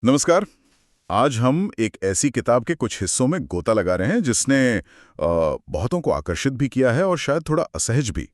नमस्कार। आज हम एक ऐसी किताब के कुछ हिस्सों में गोता लगा रहे हैं जिसने बहुतों को आकर्षित भी किया है और शायद थोड़ा असहज भी।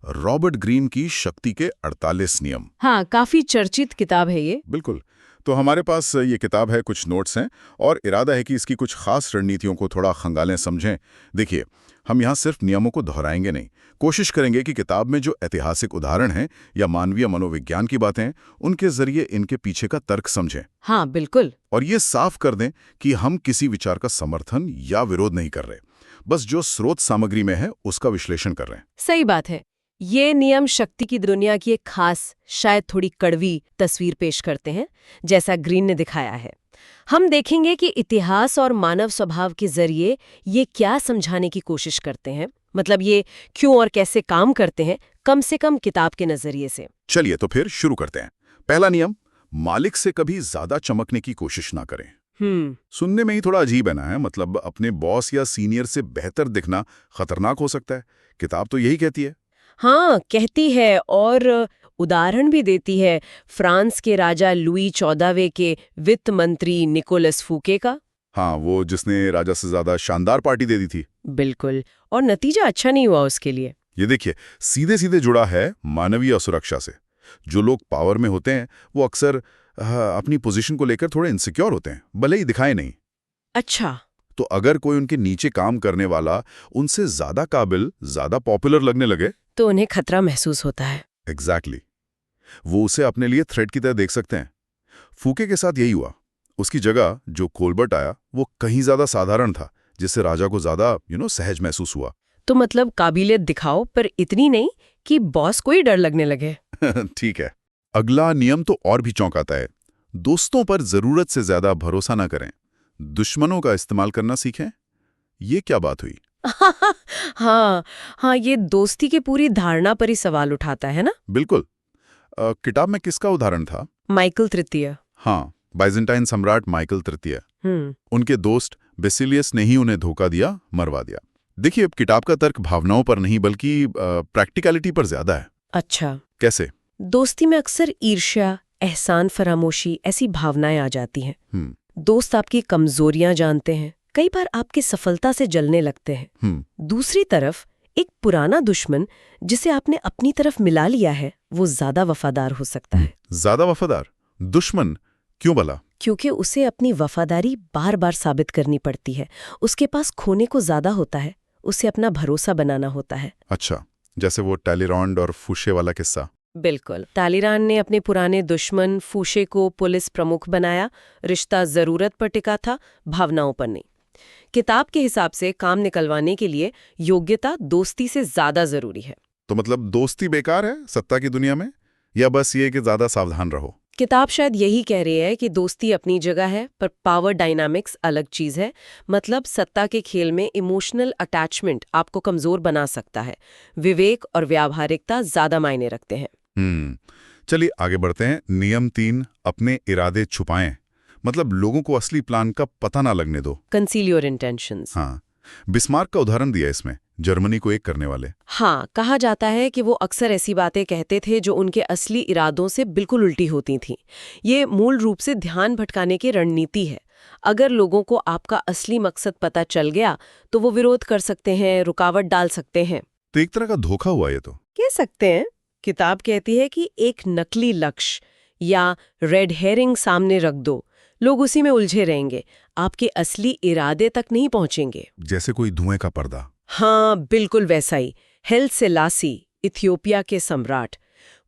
रॉबर्ट ग्रीन की शक्ति के 48 नियम। हाँ, काफी चर्चित किताब है ये। बिल्कुल। तो हमारे पास ये किताब है, कुछ नोट्स हैं और इरादा है कि इसकी कुछ खास रणनीतियों को थोड़ा खंगालें, समझें। देखिए, हम यहाँ सिर्फ नियमों को दोहराएंगे नहीं, कोशिश करेंगे कि किताब में जो ऐतिहासिक उदाहरण हैं या मानवीय मनोविज्ञान की बातें हैं, उनके जरिए इनके पीछे का तर्क समझें। हाँ, बिल्कुल। और ये साफ कर दें कि हम किसी विचार का समर्थन या विरोध नहीं कर रहे, बस जो स्रोत सामग्री में है उसका विश्लेषण कर रहे हैं। सही बात है। ये नियम शक्ति की दुनिया की एक खास, शायद थोड़ी कड़वी तस्वीर पेश करते हैं, जैसा ग्रीन ने दिखाया है। हम देखेंगे कि इतिहास और मानव स्वभाव के जरिए ये क्या समझाने की कोशिश करते हैं, मतलब ये क्यों और कैसे काम करते हैं, कम से कम किताब के नजरिए से। चलिए तो फिर शुरू करते हैं। पहला नियम, मालिक से कभी ज्यादा चमकने की कोशिश ना करें। सुनने में ही थोड़ा अजीब है ना, मतलब अपने बॉस या सीनियर से बेहतर दिखना खतरनाक हो सकता है। किताब तो यही कहती है। हाँ, कहती है और उदाहरण भी देती है। फ्रांस के राजा लुई 14वें के वित्त मंत्री निकोलस फूके का। हाँ, वो जिसने राजा से ज्यादा शानदार पार्टी दे दी थी। बिल्कुल, और नतीजा अच्छा नहीं हुआ उसके लिए। ये देखिए, सीधे सीधे जुड़ा है मानवीय सुरक्षा से। जो लोग पावर में होते हैं वो अक्सर अपनी पोजीशन को लेकर थोड़े इनसिक्योर होते हैं, भले ही दिखाए नहीं। अच्छा। तो अगर कोई उनके नीचे काम करने वाला उनसे ज्यादा काबिल, ज्यादा पॉपुलर लगने लगे, तो उन्हें खतरा महसूस होता है। एग्जैक्टली, वो उसे अपने लिए थ्रेट की तरह देख सकते हैं। फूके के साथ यही हुआ। उसकी जगह जो कोलबर्ट आया वो कहीं ज्यादा साधारण था, जिससे राजा को ज्यादा सहज महसूस हुआ। तो मतलब काबिलियत दिखाओ, पर इतनी नहीं कि बॉस को ही डर लगने लगे। ठीक है। अगला नियम तो और भी चौंकाता है। दोस्तों पर जरूरत से ज्यादा भरोसा ना करें, दुश्मनों का इस्तेमाल करना सीखें। ये क्या बात हुई? हाँ हाँ, ये दोस्ती की पूरी धारणा पर ही सवाल उठाता है ना। बिल्कुल। किताब में किसका उदाहरण था? माइकल तृतीय। हाँ, बाइजेंटाइन सम्राट माइकल तृतीय। हम्म। उनके दोस्त बेसिलियस ने ही उन्हें धोखा दिया, मरवा दिया। देखिए, अब किताब का तर्क भावनाओं पर नहीं बल्कि प्रैक्टिकलिटी पर ज्यादा है। अच्छा। कैसे? दोस्ती में अक्सर ईर्ष्या, एहसान फरामोशी ऐसी भावनाएं आ जाती हैं। दोस्त आपकी कमजोरियां जानते हैं, कई बार आपकी सफलता से जलने लगते हैं। दूसरी तरफ एक पुराना दुश्मन जिसे आपने अपनी तरफ मिला लिया है, वो ज्यादा वफादार हो सकता है। ज्यादा वफादार दुश्मन? क्यों भला? क्योंकि उसे अपनी वफादारी बार बार साबित करनी पड़ती है। उसके पास खोने को ज्यादा होता है, उसे अपना भरोसा बनाना होता है। अच्छा, जैसे वो टैलीरॉन्ड और फूशे वाला किस्सा। बिल्कुल। तालिरान ने अपने पुराने दुश्मन फूशे को पुलिस प्रमुख बनाया। रिश्ता जरूरत पर टिका था, भावनाओं पर नहीं। किताब के हिसाब से काम निकलवाने के लिए योग्यता दोस्ती से ज्यादा जरूरी है। तो मतलब दोस्ती बेकार है सत्ता की दुनिया में, या बस ये कि ज्यादा सावधान रहो? किताब शायद यही कह रही है कि दोस्ती अपनी जगह है, पर पावर डायनामिक्स अलग चीज है। मतलब सत्ता के खेल में इमोशनल अटैचमेंट आपको कमजोर बना सकता है। विवेक और व्यावहारिकता ज्यादा मायने रखते हैं। चलिए आगे बढ़ते हैं। नियम 3, अपने इरादे छुपाएं। मतलब लोगों को असली प्लान का पता ना लगने दो। Conceal your intentions. हाँ, बिस्मार्क का उदाहरण दिया इसमें, जर्मनी को एक करने वाले। हाँ, कहा जाता है कि वो अक्सर ऐसी बातें कहते थे जो उनके असली इरादों से बिल्कुल उल्टी होती थीं। ये मूल रूप से ध्यान भटकाने की रणनीति है। अगर लोगों को आपका असली मकसद पता चल गया तो वो विरोध कर सकते हैं, रुकावट डाल सकते हैं। तो एक तरह का धोखा हुआ ये तो। कह सकते हैं। किताब कहती है कि एक नकली लक्ष्य या रेड हेरिंग सामने रख दो, लोग उसी में उलझे रहेंगे, आपके असली इरादे तक नहीं पहुंचेंगे। जैसे कोई धुएं का पर्दा। हाँ, बिल्कुल वैसा ही। हेल सेलासी, इथियोपिया के सम्राट,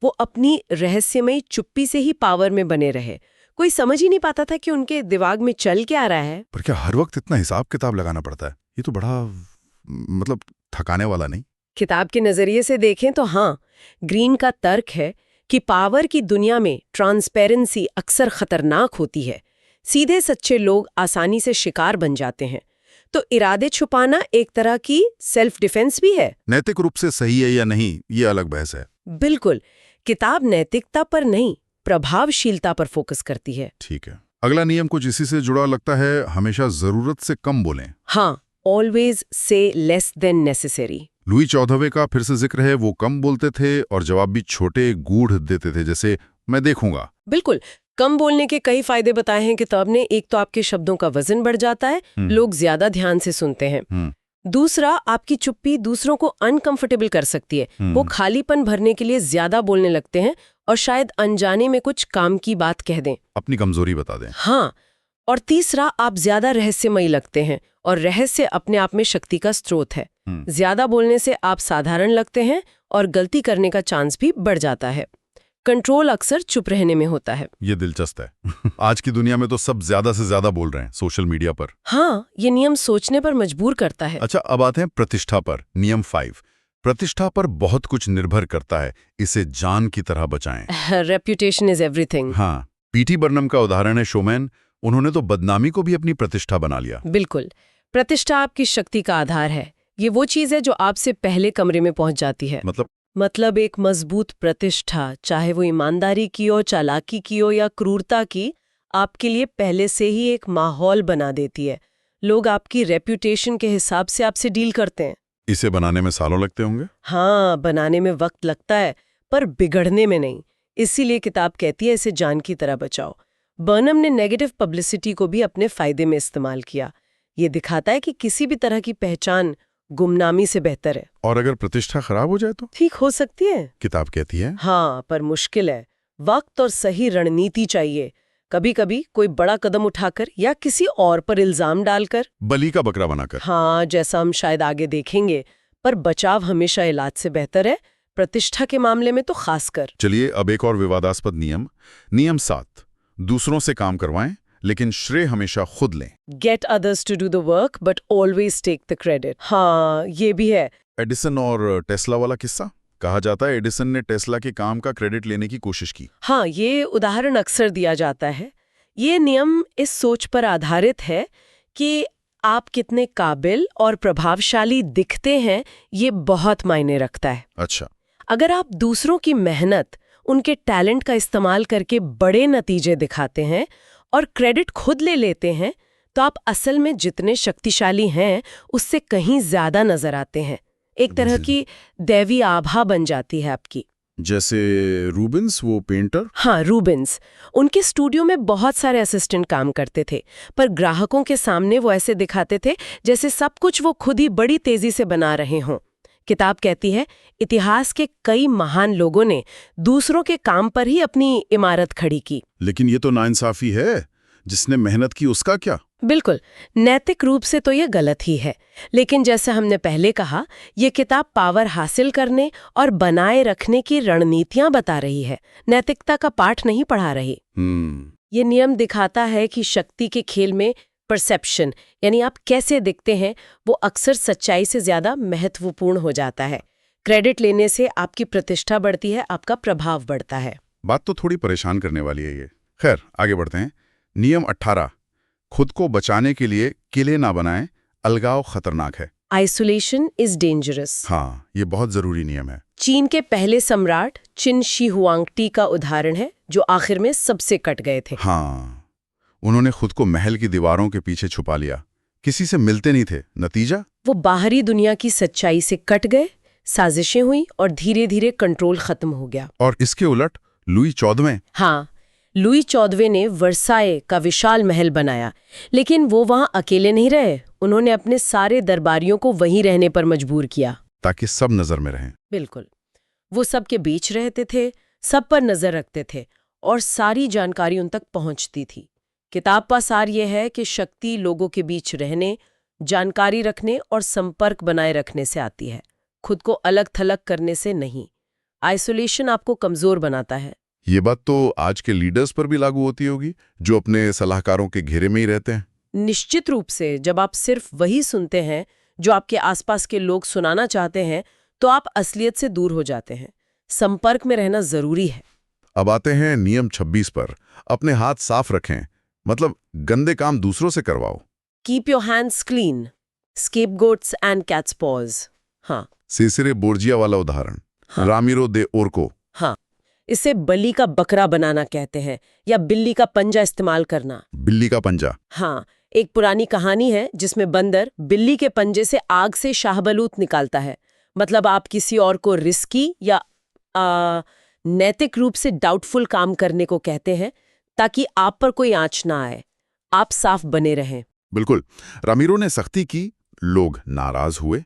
वो अपनी रहस्यमयी चुप्पी से ही पावर में बने रहे। कोई समझ ही नहीं पाता था कि उनके दिमाग में चल क्या रहा है। पर क्या हर वक्त इतना हिसाब किताब लगाना पड़ता है? ये तो बड़ा मतलब थकाने वाला नहीं? किताब के नजरिए से देखें तो हाँ। ग्रीन का तर्क है कि पावर की दुनिया में ट्रांसपेरेंसी अक्सर खतरनाक होती है। सीधे सच्चे लोग आसानी से शिकार बन जाते हैं। तो इरादे छुपाना एक तरह की सेल्फ डिफेंस भी है। नैतिक रूप से सही है या नहीं, ये अलग बहस है। बिल्कुल। किताब नैतिकता पर नहीं, प्रभावशीलता पर फोकस करती है। ठीक है। अगला नियम कुछ इसी से जुड़ा लगता है, हमेशा जरूरत से कम बोलें। हाँ, ऑलवेज से लेस देन नेसेसरी। लुई 14वें का फिर से जिक्र है। वो कम बोलते थे और जवाब भी छोटे गूढ़ देते थे, जैसे मैं देखूंगा। बिल्कुल। कम बोलने के कई फायदे बताए हैं किताब ने। एक तो आपके शब्दों का वजन बढ़ जाता है, लोग ज्यादा ध्यान से सुनते हैं। दूसरा, आपकी चुप्पी दूसरों को अनकंफर्टेबल कर सकती है। वो खालीपन भरने के लिए ज्यादा बोलने लगते हैं और शायद अनजाने में कुछ काम की बात कह दें, अपनी कमजोरी बता दें। हाँ। और तीसरा, आप ज्यादा रहस्यमयी लगते हैं और रहस्य अपने आप में शक्ति का स्रोत है। ज्यादा बोलने से आप साधारण लगते हैं और गलती करने का चांस भी बढ़ जाता है। कंट्रोल अक्सर चुप रहने में होता है। ये दिलचस्प है। आज की दुनिया में तो सब ज्यादा से ज्यादा बोल रहे हैं सोशल मीडिया पर। हाँ, ये नियम सोचने पर मजबूर करता है। अच्छा, अब आते हैं प्रतिष्ठा पर। नियम 5, प्रतिष्ठा पर बहुत कुछ निर्भर करता है, इसे जान की तरह बचाएं। Reputation is everything. हाँ, पीटी बर्नम का उदाहरण है शोमैन। उन्होंने तो बदनामी को भी अपनी प्रतिष्ठा बना लिया। बिल्कुल, प्रतिष्ठा आपकी शक्ति का आधार है। ये वो चीज है जो आपसे पहले कमरे में पहुंच जाती है। मतलब एक मजबूत प्रतिष्ठा, चाहे वो ईमानदारी की हो, चालाकी की हो या क्रूरता की, आपके लिए पहले से ही एक माहौल बना देती है। लोग आपकी रेप्यूटेशन के हिसाब से आपसे डील करते हैं। इसे बनाने में सालों लगते होंगे? हाँ, बनाने में वक्त लगता है, पर बिगड़ने में नहीं। इसीलिए किताब कहती है इसे जान की तरह बचाओ। बर्नम ने नेगेटिव पब्लिसिटी को भी अपने फायदे में इस्तेमाल किया। ये दिखाता है कि किसी भी तरह की पहचान गुमनामी से बेहतर है। और अगर प्रतिष्ठा खराब हो जाए तो? ठीक हो सकती है, किताब कहती है। हाँ, पर मुश्किल है। वक्त और सही रणनीति चाहिए। कभी कभी कोई बड़ा कदम उठाकर या किसी और पर इल्जाम डालकर, बलि का बकरा बनाकर। हाँ, जैसा हम शायद आगे देखेंगे। पर बचाव हमेशा इलाज से बेहतर है, प्रतिष्ठा के मामले में तो खासकर। चलिए अब एक और विवादास्पद नियम, नियम 7, दूसरों से काम करवाएं लेकिन श्रेय हमेशा खुद लें। Get others to do the work, but always take the credit. हाँ, ये भी है। एडिसन और टेस्ला वाला किस्सा। कहा जाता है एडिसन ने टेस्ला के काम का क्रेडिट लेने की कोशिश की। हाँ, ये उदाहरण अक्सर दिया जाता है। ये नियम इस सोच पर आधारित है कि आप कितने काबिल और प्रभावशाली दिखते हैं, ये बहुत मायने रखता है। अच्छा। अगर आप दूसरों की मेहनत, उनके टैलेंट का इस्तेमाल करके बड़े नतीजे दिखाते हैं और क्रेडिट खुद ले लेते हैं, तो आप असल में जितने शक्तिशाली हैं उससे कहीं ज्यादा नजर आते हैं। एक तरह की दैवी आभा बन जाती है आपकी। जैसे रूबिन्स, वो पेंटर। हाँ, रूबिन्स। उनके स्टूडियो में बहुत सारे असिस्टेंट काम करते थे, पर ग्राहकों के सामने वो ऐसे दिखाते थे जैसे सब कुछ वो खुद ही बड़ी तेजी से बना रहे हों। किताब कहती है इतिहास के कई महान लोगों ने दूसरों के काम पर ही अपनी इमारत खड़ी की। लेकिन ये तो नाइंसाफी है, जिसने मेहनत की उसका क्या? बिल्कुल, नैतिक रूप से तो ये गलत ही है। लेकिन जैसे हमने पहले कहा, ये किताब पावर हासिल करने और बनाए रखने की रणनीतियां बता रही है, नैतिकता का पाठ नहीं पढ़ा रही। ये नियम दिखाता है कि शक्ति के खेल में परसेप्शन, यानी आप कैसे दिखते हैं, वो अक्सर सच्चाई से ज्यादा महत्वपूर्ण हो जाता है। क्रेडिट लेने से आपकी प्रतिष्ठा बढ़ती है, आपका प्रभाव बढ़ता है। बात तो थोड़ी परेशान करने वाली है ये। खैर, आगे बढ़ते हैं। नियम 18, खुद को बचाने के लिए किले ना बनाएं, अलगाव खतरनाक है। Isolation is dangerous. हाँ, ये बहुत जरूरी नियम है। चीन के पहले सम्राट चिन शी हुआंगटी का उदाहरण है, जो आखिर में सबसे कट गए थे। हाँ, उन्होंने खुद को महल की दीवारों के पीछे छुपा लिया, किसी से मिलते नहीं थे। नतीजा, वो बाहरी दुनिया की सच्चाई से कट गए, साजिशें हुई और धीरे धीरे कंट्रोल खत्म हो गया। और इसके उलट लुई 14वें, हाँ, लुई 14वें ने वर्साए का विशाल महल बनाया, लेकिन वो वहां अकेले नहीं रहे। उन्होंने अपने सारे दरबारियों को वहीं रहने पर मजबूर किया, ताकि सब नजर में रहें। बिल्कुल, वो सबके बीच रहते थे, सब पर नजर रखते थे और सारी जानकारी उन तक पहुंचती थी। किताब का सार ये है कि शक्ति लोगों के बीच रहने, जानकारी रखने और संपर्क बनाए रखने से आती है, खुद को अलग थलग करने से नहीं। आइसोलेशन आपको कमजोर बनाता है। ये बात तो आज के लीडर्स पर भी लागू होती होगी, जो अपने सलाहकारों के घेरे में ही रहते हैं। निश्चित रूप से, जब आप सिर्फ वही सुनते हैं जो आपके आसपास के लोग सुनाना चाहते हैं, तो आप असलियत से दूर हो जाते हैं। संपर्क में रहना जरूरी है। अब आते हैं नियम 26 पर। अपने हाथ साफ रखें, मतलब गंदे काम दूसरों से करवाओ। Keep your hands clean, scapegoats and cats pause. हाँ, सेसिरे बोर्जिया वाला उदाहरण। हाँ। रामिरो दे ओरको। हाँ, इसे बलि का बकरा बनाना कहते हैं, या बिल्ली का पंजा इस्तेमाल करना। बिल्ली का पंजा। हाँ, एक पुरानी कहानी है जिसमें बंदर बिल्ली के पंजे से आग से शाहबलूत निकालता है। मतलब आप किसी और को रिस्की या नैतिक रूप से डाउटफुल काम करने को कहते हैं, ताकि आप पर कोई आंच ना आए, आप साफ बने रहें। बिल्कुल। रामीरो ने सख्ती की, लोग नाराज हुए।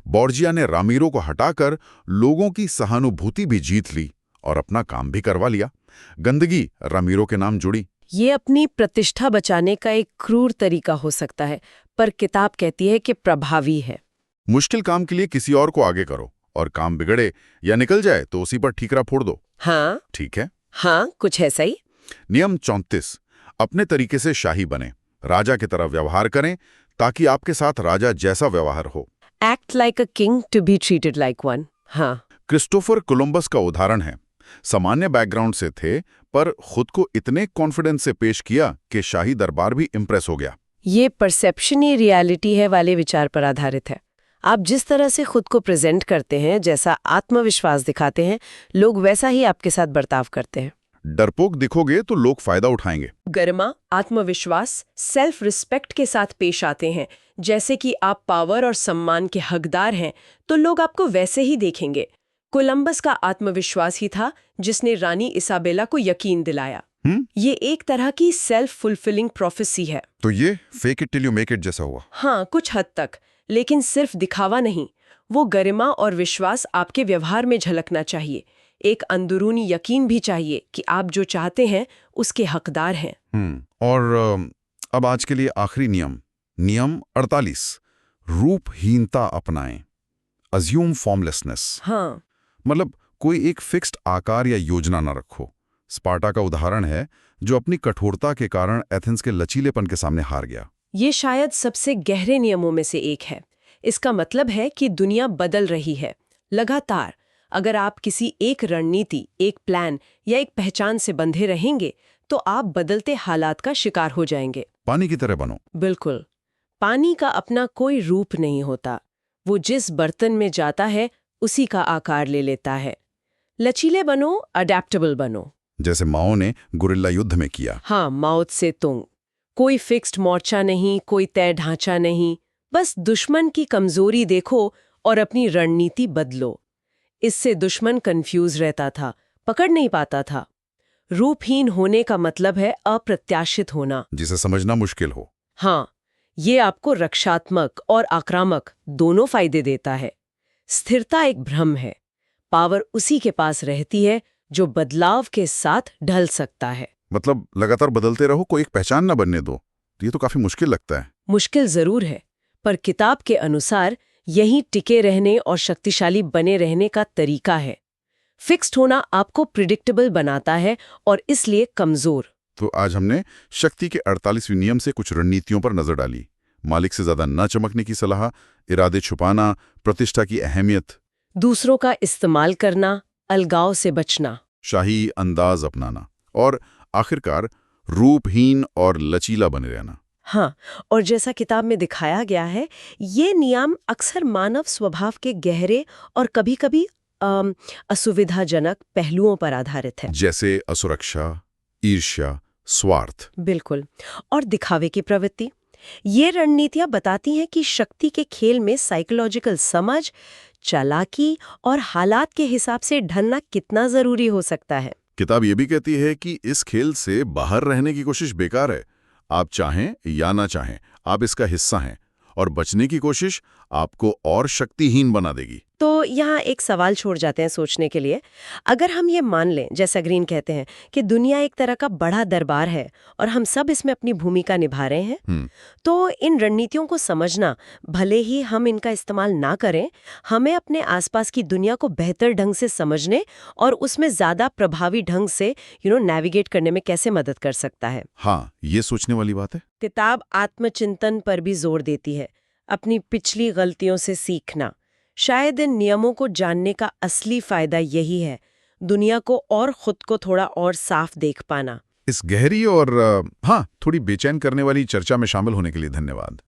बोर्जिया ने रामीरो को हटाकर लोगों की सहानुभूति भी जीत ली और अपना काम भी करवा लिया। गंदगी रामीरो के नाम जुड़ी। ये अपनी प्रतिष्ठा बचाने का एक क्रूर तरीका हो सकता है, पर किताब कहती है कि प्रभावी है। मुश्किल काम के लिए किसी और को आगे करो, और काम बिगड़े या निकल जाए तो उसी पर ठीकरा फोड़ दो। हाँ ठीक है। हाँ, कुछ ऐसा ही। नियम 34, अपने तरीके से शाही बने, राजा की तरह व्यवहार करें ताकि आपके साथ राजा जैसा व्यवहार हो। Act like a king to be treated like one. हाँ, क्रिस्टोफर कोलंबस का उदाहरण है। सामान्य बैकग्राउंड से थे, पर खुद को इतने कॉन्फिडेंस से पेश किया कि शाही दरबार भी इंप्रेस हो गया। ये परसेप्शन ही रियलिटी है वाले विचार पर आधारित है। आप जिस तरह से खुद को प्रेजेंट करते हैं, जैसा आत्मविश्वास दिखाते हैं, लोग वैसा ही आपके साथ बर्ताव करते हैं। डरपोक दिखोगे तो लोग फायदा उठाएंगे। गरिमा, आत्मविश्वास, सेल्फ रिस्पेक्ट के साथ पेश आते हैं, जैसे कि आप पावर और सम्मान के हकदार हैं, तो लोग आपको वैसे ही देखेंगे। कोलंबस का आत्मविश्वास ही था जिसने रानी इसाबेला को यकीन दिलाया। ये एक तरह की सेल्फ फुलफिलिंग प्रोफेसी है। तो ये fake it till you make it जैसा हुआ। हाँ, कुछ हद तक, लेकिन सिर्फ दिखावा नहीं। वो गरिमा और विश्वास आपके व्यवहार में झलकना चाहिए। एक अंदरूनी यकीन भी चाहिए कि आप जो चाहते हैं उसके हकदार हैं। और अब आज के लिए आखिरी नियम, नियम 48, रूपहीनता अपनाएं, अज्यूम फॉर्मलेसनेस। हाँ, मतलब कोई एक फिक्स्ड आकार या योजना न रखो। स्पार्टा का उदाहरण है, जो अपनी कठोरता के कारण एथेंस के लचीलेपन के सामने हार गया। ये शायद सबसे गहरे नियमों में से एक है। इसका मतलब है कि दुनिया बदल रही है लगातार। अगर आप किसी एक रणनीति, एक प्लान या एक पहचान से बंधे रहेंगे, तो आप बदलते हालात का शिकार हो जाएंगे। पानी की तरह बनो। बिल्कुल। पानी का अपना कोई रूप नहीं होता। वो जिस बर्तन में जाता है उसी का आकार ले लेता है। लचीले बनो, अडेप्टेबल बनो। जैसे माओ ने गुरिल्ला युद्ध में किया। हाँ, माओ त्से तुंग। कोई फिक्स्ड मोर्चा नहीं, कोई तय ढांचा नहीं, बस दुश्मन की कमजोरी देखो और अपनी रणनीति बदलो। इससे दुश्मन कंफ्यूज रहता था, पकड़ नहीं पाता था। रूपहीन होने का मतलब है अप्रत्याशित होना, जिसे समझना मुश्किल हो। हाँ, ये आपको रक्षात्मक और आक्रामक दोनों फायदे देता है। स्थिरता एक भ्रम है। पावर उसी के पास रहती है जो बदलाव के साथ ढल सकता है। मतलब लगातार बदलते रहो, कोई एक पहचान ना बनने दो। ये तो काफी मुश्किल लगता है। मुश्किल जरूर है, पर किताब के अनुसार यही टिके रहने और शक्तिशाली बने रहने का तरीका है। फिक्स्ड होना आपको प्रिडिक्टेबल बनाता है और इसलिए कमजोर। तो आज हमने शक्ति के 48वें नियम से कुछ रणनीतियों पर नजर डाली। मालिक से ज्यादा न चमकने की सलाह, इरादे छुपाना, प्रतिष्ठा की अहमियत, दूसरों का इस्तेमाल करना, अलगाव से बचना, शाही अंदाज अपनाना, और आखिरकार रूपहीन और लचीला बने रहना। हाँ, और जैसा किताब में दिखाया गया है, ये नियम अक्सर मानव स्वभाव के गहरे और कभी-कभी असुविधाजनक पहलुओं पर आधारित है। जैसे असुरक्षा, ईर्ष्या, स्वार्थ। बिल्कुल। और दिखावे की प्रवृत्ति। ये रणनीतियां बताती हैं कि शक्ति के खेल में साइकोलॉजिकल समझ, चालाकी और हालात के हिसाब से ढलना कितना जरूरी हो सकता है। किताब ये भी कहती है कि इस खेल से बाहर रहने की कोशिश बेकार है। आप चाहें या ना चाहें, आप इसका हिस्सा हैं, और बचने की कोशिश आपको और शक्तिहीन बना देगी। तो यहाँ एक सवाल छोड़ जाते हैं सोचने के लिए। अगर हम ये मान लें, जैसा ग्रीन कहते हैं, कि दुनिया एक तरह का बड़ा दरबार है और हम सब इसमें अपनी भूमिका निभा रहे हैं, तो इन रणनीतियों को समझना, भले ही हम इनका इस्तेमाल ना करें, हमें अपने आसपास की दुनिया को बेहतर ढंग से समझने और उसमें ज्यादा प्रभावी ढंग से नेविगेट करने में कैसे मदद कर सकता है। हाँ, ये सोचने वाली बात है। किताब आत्मचिंतन पर भी जोर देती है, अपनी पिछली गलतियों से सीखना। शायद इन नियमों को जानने का असली फायदा यही है, दुनिया को और खुद को थोड़ा और साफ देख पाना। इस गहरी और थोड़ी बेचैन करने वाली चर्चा में शामिल होने के लिए धन्यवाद।